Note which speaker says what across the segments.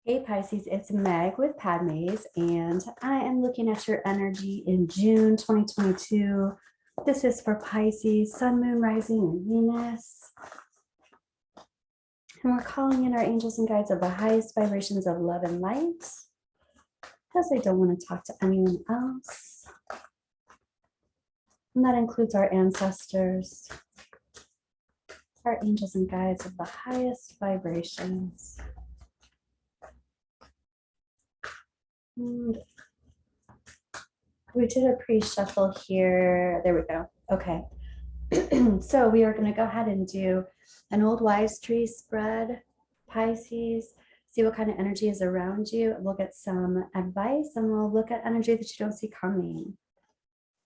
Speaker 1: Hey Pisces, it's Meg with Padmes, and I am looking at your energy in June 2022. This is for Pisces, Sun, Moon, Rising, and Venus. And we're calling in our angels and guides of the highest vibrations of love and light, because I don't want to talk to anyone else. And that includes our ancestors, our angels and guides of the highest vibrations. And we did a pre-shuffle here. There we go. Okay. So we are going to go ahead and do an old wives tree spread, Pisces, see what kind of energy is around you. We'll get some advice and we'll look at energy that you don't see coming.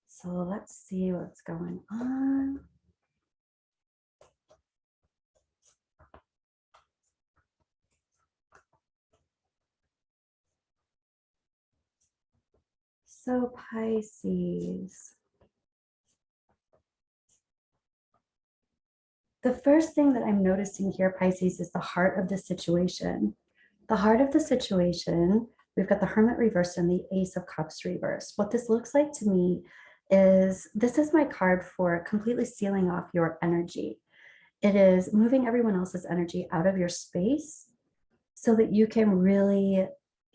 Speaker 1: So let's see what's going on. So Pisces. The first thing that I'm noticing here, Pisces, is the heart of the situation. The heart of the situation, we've got the Hermit reversed and the Ace of Cups reversed. What this looks like to me is this is my card for completely sealing off your energy. It is moving everyone else's energy out of your space so that you can really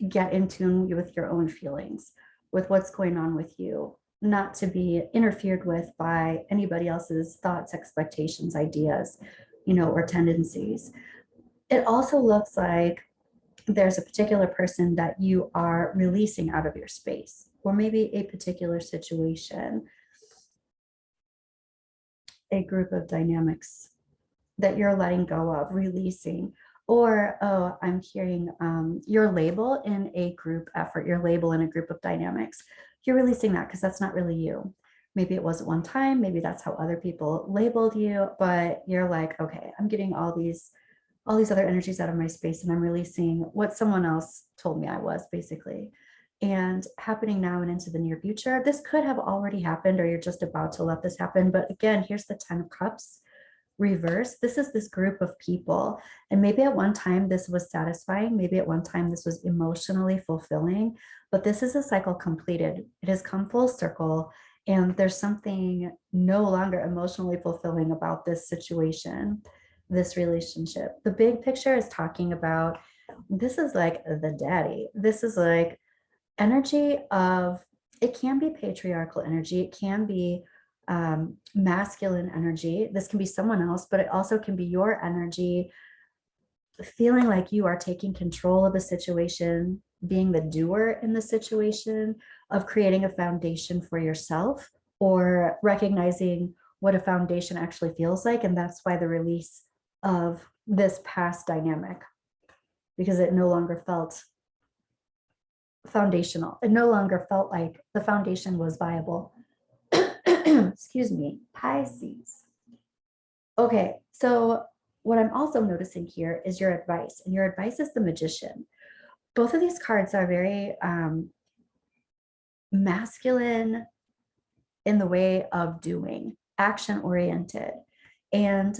Speaker 1: get in tune with your own feelings, with what's going on with you, not to be interfered with by anybody else's thoughts, expectations, ideas, or tendencies. It also looks like there's a particular person that you are releasing out of your space, or maybe a particular situation, a group of dynamics that you're letting go of, releasing. Or, oh, I'm hearing your label in a group effort, your label in a group of dynamics. You're releasing that because that's not really you. Maybe it was at one time, maybe that's how other people labeled you, but you're like, okay, I'm getting all these other energies out of my space and I'm releasing what someone else told me I was, basically. And happening now and into the near future. This could have already happened or you're just about to let this happen. But again, here's the 10 of Cups reverse. This is this group of people. And maybe at one time this was satisfying. Maybe at one time this was emotionally fulfilling. But this is a cycle completed. It has come full circle. And there's something no longer emotionally fulfilling about this situation, this relationship. The big picture is talking about this is like the daddy. This is like energy of, it can be patriarchal energy. It can be masculine energy. This can be someone else, but it also can be your energy, feeling like you are taking control of a situation, being the doer in the situation, of creating a foundation for yourself, or recognizing what a foundation actually feels like. And that's why the release of this past dynamic, because it no longer felt foundational. It no longer felt like the foundation was viable. Excuse me, Pisces. Okay, so what I'm also noticing here is your advice, and your advice is the Magician. Both of these cards are very masculine in the way of doing, action oriented. And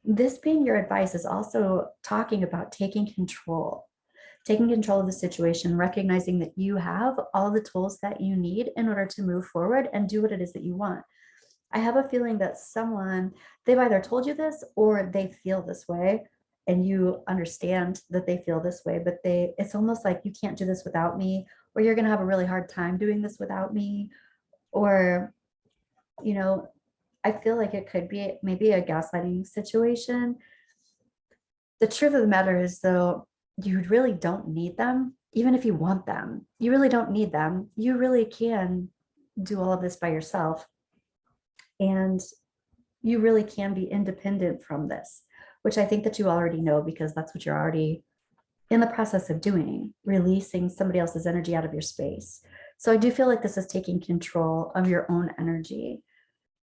Speaker 1: this being your advice is also talking about taking control of the situation, recognizing that you have all the tools that you need in order to move forward and do what it is that you want. I have a feeling that someone, they've either told you this or they feel this way, and you understand that they feel this way, but it's almost like you can't do this without me, or you're going to have a really hard time doing this without me. Or, I feel like it could be maybe a gaslighting situation. The truth of the matter is, though, you really don't need them. Even if you want them, you really don't need them. You really can do all of this by yourself. And you really can be independent from this, which I think that you already know, because that's what you're already in the process of doing, releasing somebody else's energy out of your space. So I do feel like this is taking control of your own energy,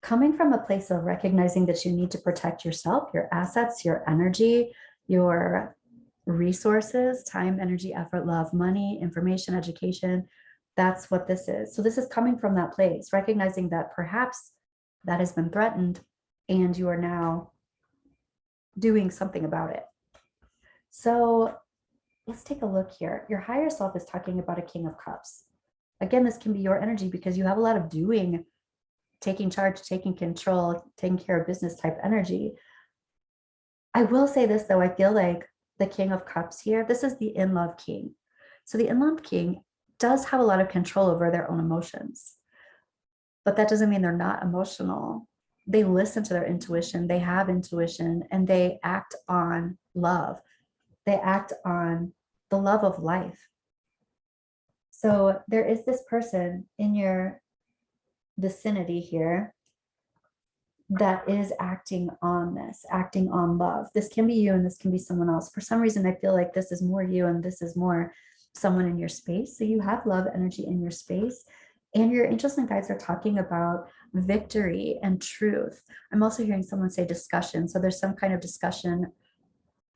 Speaker 1: coming from a place of recognizing that you need to protect yourself, your assets, your energy, your resources, time, energy, effort, love, money, information, education. That's what this is. So this is coming from that place, recognizing that perhaps that has been threatened and you are now doing something about it. So let's take a look here. Your higher self is talking about a King of Cups. Again, this can be your energy because you have a lot of doing, taking charge, taking control, taking care of business type energy. I will say this though, I feel like the King of Cups here, this is the in-love king. So the in-love king does have a lot of control over their own emotions, but that doesn't mean they're not emotional. They listen to their intuition, they have intuition, and they act on love. They act on the love of life. So there is this person in your vicinity here that is acting on this, acting on love. This can be you and this can be someone else. For some reason, I feel like this is more you and this is more someone in your space. So you have love energy in your space, and your angels and guides are talking about victory and truth. I'm also hearing someone say discussion. So there's some kind of discussion,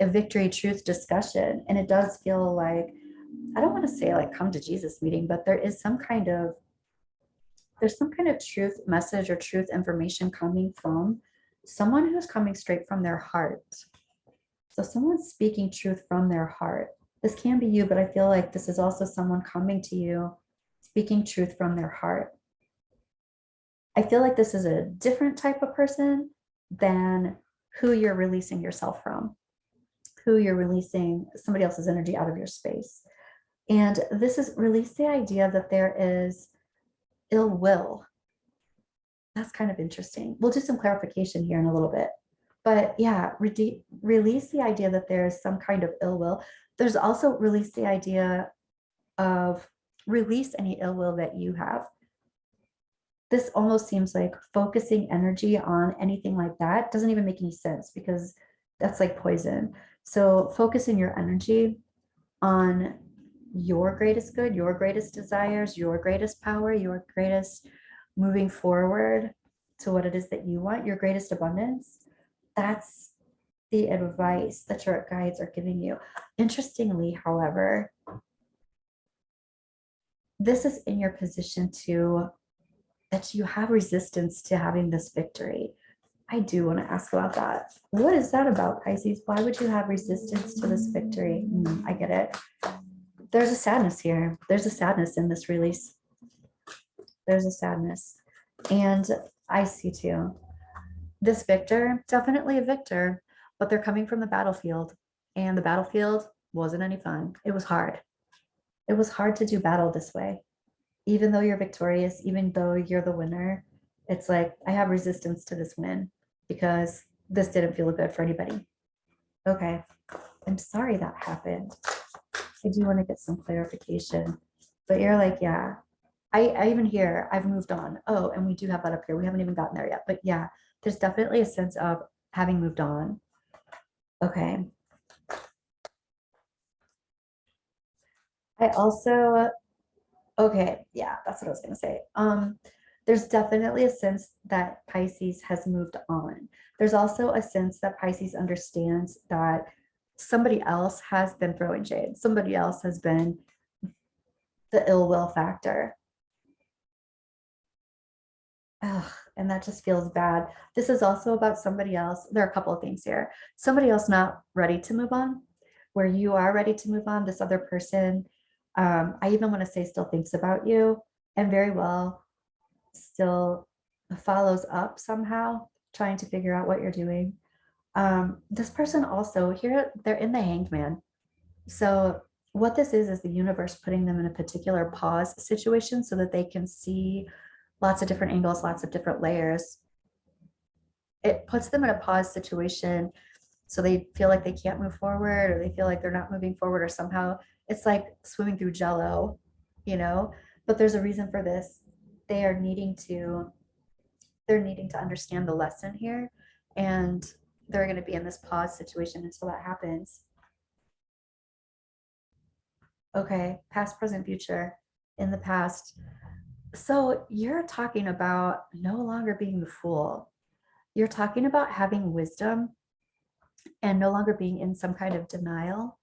Speaker 1: a victory, truth discussion. And it does feel like, I don't want to say like come to Jesus meeting, but there's some kind of truth message or truth information coming from someone who's coming straight from their heart. So someone's speaking truth from their heart. This can be you, but I feel like this is also someone coming to you, speaking truth from their heart. I feel like this is a different type of person than who you're releasing yourself from, who you're releasing somebody else's energy out of your space. And this is release the idea that there is ill will. That's kind of interesting. We'll do some clarification here in a little bit. But yeah, release the idea that there's some kind of ill will. There's also release the idea of release any ill will that you have. This almost seems like focusing energy on anything like that doesn't even make any sense because that's like poison. So focusing your energy on your greatest good, your greatest desires, your greatest power, your greatest moving forward to what it is that you want, your greatest abundance. That's the advice that your guides are giving you. Interestingly, however, this is in your position to that you have resistance to having this victory. I do want to ask about that. What is that about, Pisces? Why would you have resistance to this victory? I get it. There's a sadness here. There's a sadness in this release. There's a sadness. And I see too. This victor, definitely a victor, but they're coming from the battlefield. And the battlefield wasn't any fun. It was hard. It was hard to do battle this way. Even though you're victorious, even though you're the winner, it's like, I have resistance to this win because this didn't feel good for anybody. Okay, I'm sorry that happened. I do want to get some clarification, but you're like, yeah, I even hear I've moved on. Oh, and we do have that up here. We haven't even gotten there yet, but yeah, there's definitely a sense of having moved on. Okay. I also, okay, yeah, that's what I was gonna say. There's definitely a sense that Pisces has moved on. There's also a sense that Pisces understands that somebody else has been throwing shade. Somebody else has been the ill will factor. Ugh, and that just feels bad. This is also about somebody else. There are a couple of things here. Somebody else not ready to move on, where you are ready to move on. This other person, I even want to say still thinks about you and very well still follows up somehow, trying to figure out what you're doing. This person also here, they're in the Hanged Man. So what this is the universe putting them in a particular pause situation so that they can see lots of different angles, lots of different layers. It puts them in a pause situation so they feel like they can't move forward or they feel like they're not moving forward or somehow it's like swimming through jello, you know, but there's a reason for this. They are they're needing to understand the lesson here, and they're going to be in this pause situation until that happens. Okay, past, present, future. In the past, so you're talking about no longer being the fool. You're talking about having wisdom and no longer being in some kind of denial.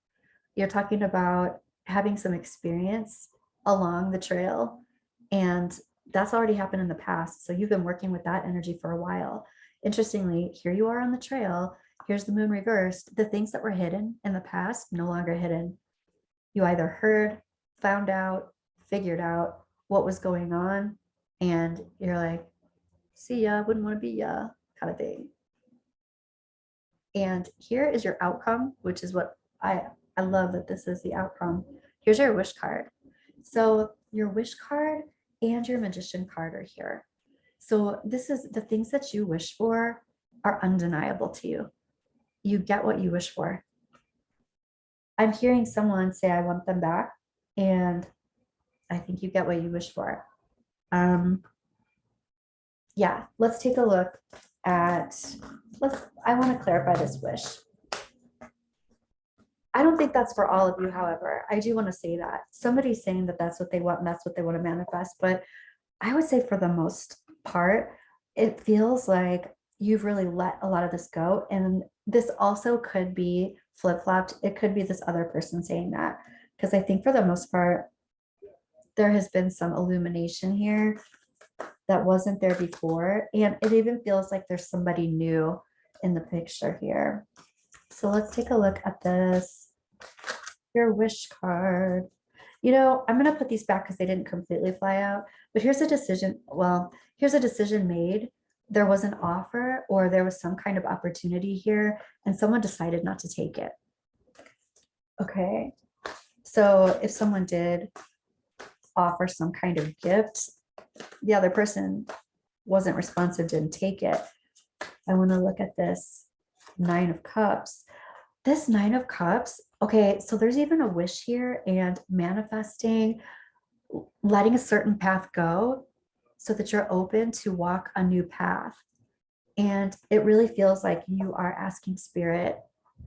Speaker 1: You're talking about having some experience along the trail, and that's already happened in the past. So you've been working with that energy for a while. Interestingly, here you are on the trail. Here's the moon reversed. The things that were hidden in the past, no longer hidden. You either heard, found out, figured out what was going on, and you're like, see ya, wouldn't want to be ya, kind of thing. And here is your outcome, which is what I love that this is the outcome. Here's your wish card. So your wish card and your magician card are here. So this is the things that you wish for are undeniable to you. You get what you wish for. I'm hearing someone say, I want them back. And I think you get what you wish for. Yeah, let's take a look at, I want to clarify this wish. I don't think that's for all of you, however. I do want to say that. Somebody's saying that that's what they want and that's what they want to manifest. But I would say for the most part, it feels like you've really let a lot of this go. And this also could be flip-flopped. It could be this other person saying that. Because I think for the most part, there has been some illumination here that wasn't there before. And it even feels like there's somebody new in the picture here. So let's take a look at this. Your wish card. You know, I'm going to put these back because they didn't completely fly out. But here's a decision. Well, here's a decision made. There was an offer or there was some kind of opportunity here and someone decided not to take it. Okay. So if someone did offer some kind of gift, the other person wasn't responsive, didn't take it. I want to look at this 9 of Cups. This 9 of Cups, okay, so there's even a wish here and manifesting, letting a certain path go so that you're open to walk a new path. And it really feels like you are asking spirit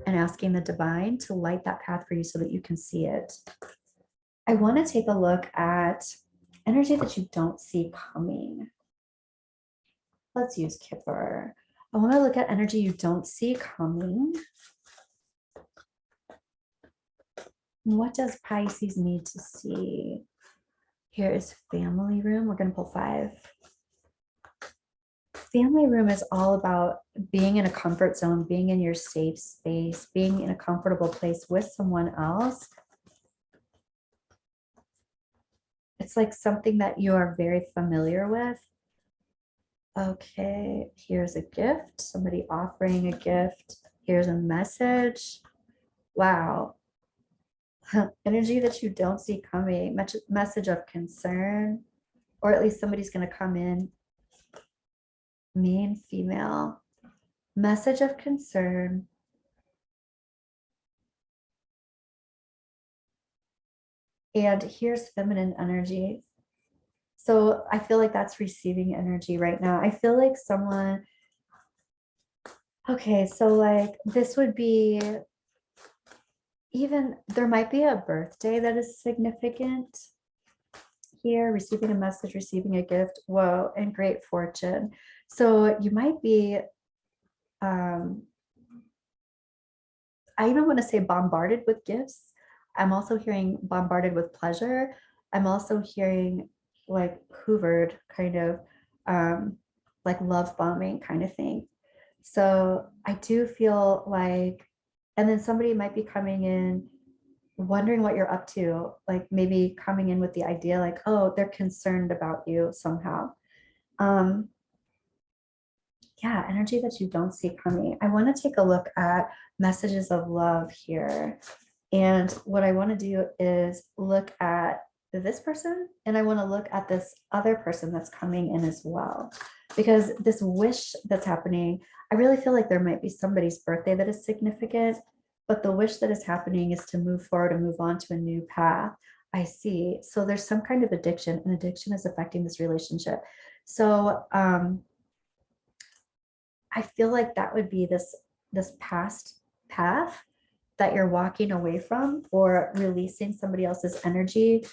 Speaker 1: and asking the divine to light that path for you so that you can see it. I want to take a look at energy that you don't see coming. Let's use Kipper. I want to look at energy you don't see coming. What does Pisces need to see? Here is family room. We're going to pull 5. Family room is all about being in a comfort zone, being in your safe space, being in a comfortable place with someone else. It's like something that you are very familiar with. Okay, here's a gift, somebody offering a gift. Here's a message. Wow. Energy that you don't see coming, message of concern, or at least somebody's going to come in. Mean female, message of concern. And here's feminine energy. So I feel like that's receiving energy right now. I feel like someone, okay, so like this would be even, there might be a birthday that is significant here, receiving a message, receiving a gift. Whoa, and great fortune. So you might be, I even want to say bombarded with gifts. I'm also hearing bombarded with pleasure. I'm also hearing like hoovered, kind of like love bombing kind of thing. So I do feel like, and then somebody might be coming in wondering what you're up to, like maybe coming in with the idea like, oh, they're concerned about you somehow. Yeah, energy that you don't see coming. I want to take a look at messages of love here. And what I want to do is look at this person and I want to look at this other person that's coming in as well. Because this wish that's happening, I really feel like there might be somebody's birthday that is significant, but the wish that is happening is to move forward and move on to a new path. I see. So there's some kind of addiction, and addiction is affecting this relationship. So I feel like that would be this past path that you're walking away from or releasing somebody else's energy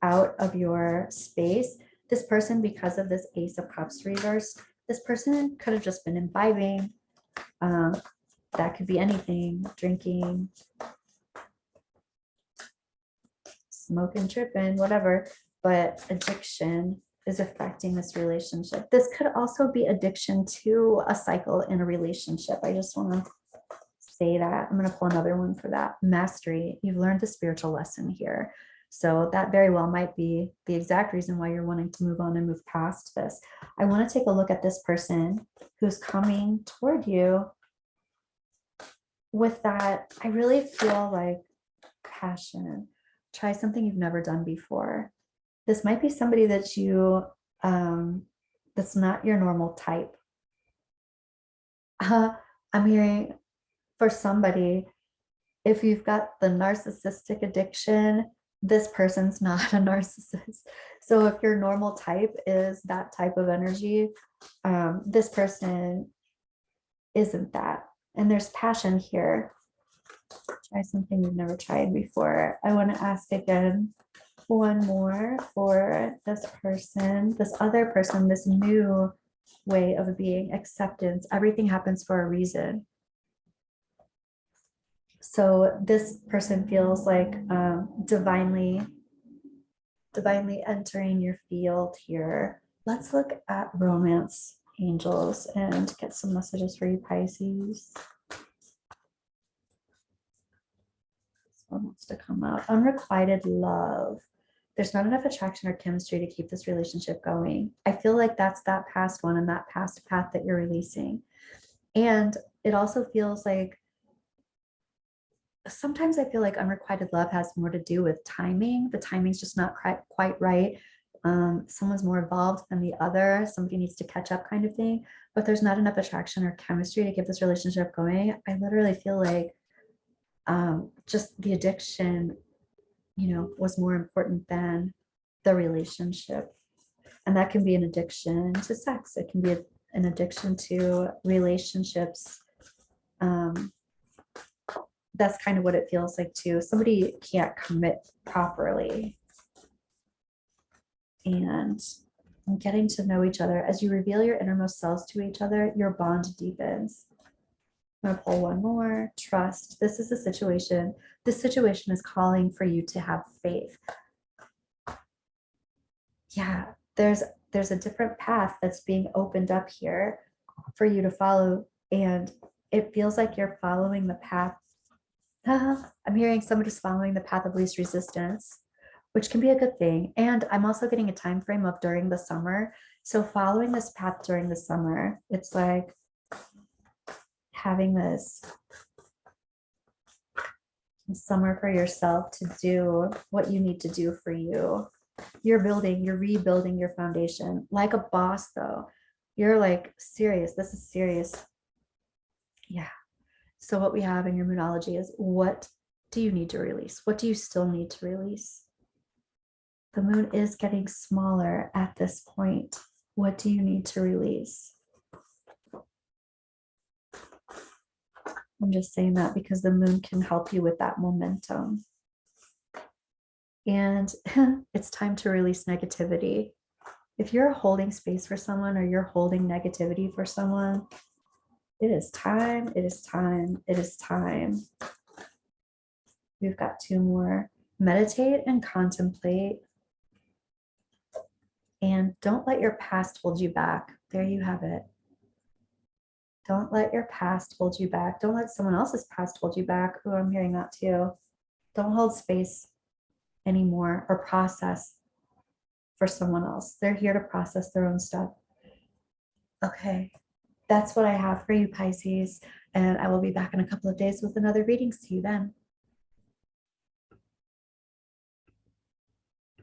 Speaker 1: out of your space. This person, because of this Ace of Cups reverse, this person could have just been imbibing. That could be anything, drinking, smoking, tripping, whatever, but addiction is affecting this relationship. This could also be addiction to a cycle in a relationship. I just want to say that. I'm going to pull another one for that. Mastery. You've learned the spiritual lesson here. So that very well might be the exact reason why you're wanting to move on and move past this. I want to take a look at this person who's coming toward you with that. I really feel like passion. Try something you've never done before. This might be somebody that you, that's not your normal type. I'm hearing for somebody, if you've got the narcissistic addiction, this person's not a narcissist. So if your normal type is that type of energy, this person isn't that. And there's passion here. Try something you've never tried before. I want to ask again, one more for this person, this other person, this new way of being, acceptance. Everything happens for a reason. So this person feels like divinely entering your field here. Let's look at romance angels and get some messages for you, Pisces. This one wants to come out. Unrequited love. There's not enough attraction or chemistry to keep this relationship going. I feel like that's that past one and that past path that you're releasing. And it also feels like sometimes I feel like unrequited love has more to do with timing. The timing's just not quite right. Someone's more evolved than the other. Somebody needs to catch up kind of thing, but there's not enough attraction or chemistry to keep this relationship going. I literally feel like just the addiction, was more important than the relationship. And that can be an addiction to sex. It can be an addiction to relationships. That's kind of what it feels like too. Somebody can't commit properly. And getting to know each other. As you reveal your innermost selves to each other, your bond deepens. I'm gonna pull one more. Trust. This is a situation. This situation is calling for you to have faith. Yeah, there's a different path that's being opened up here for you to follow. And it feels like you're following the path. I'm hearing somebody's following the path of least resistance, which can be a good thing. And I'm also getting a time frame of during the summer. So following this path during the summer, it's like having this summer for yourself to do what you need to do for you. You're rebuilding your foundation like a boss though. You're like serious. This is serious. Yeah. So what we have in your moonology is, what do you need to release? What do you still need to release? The moon is getting smaller at this point. What do you need to release? I'm just saying that because the moon can help you with that momentum. And it's time to release negativity. If you're holding space for someone or you're holding negativity for someone, it is time, it is time, it is time. We've got two more. Meditate and contemplate. And don't let your past hold you back. There you have it. Don't let your past hold you back. Don't let someone else's past hold you back. Oh, I'm hearing that too. Don't hold space anymore or process for someone else. They're here to process their own stuff. Okay, that's what I have for you, Pisces. And I will be back in a couple of days with another reading. See you then.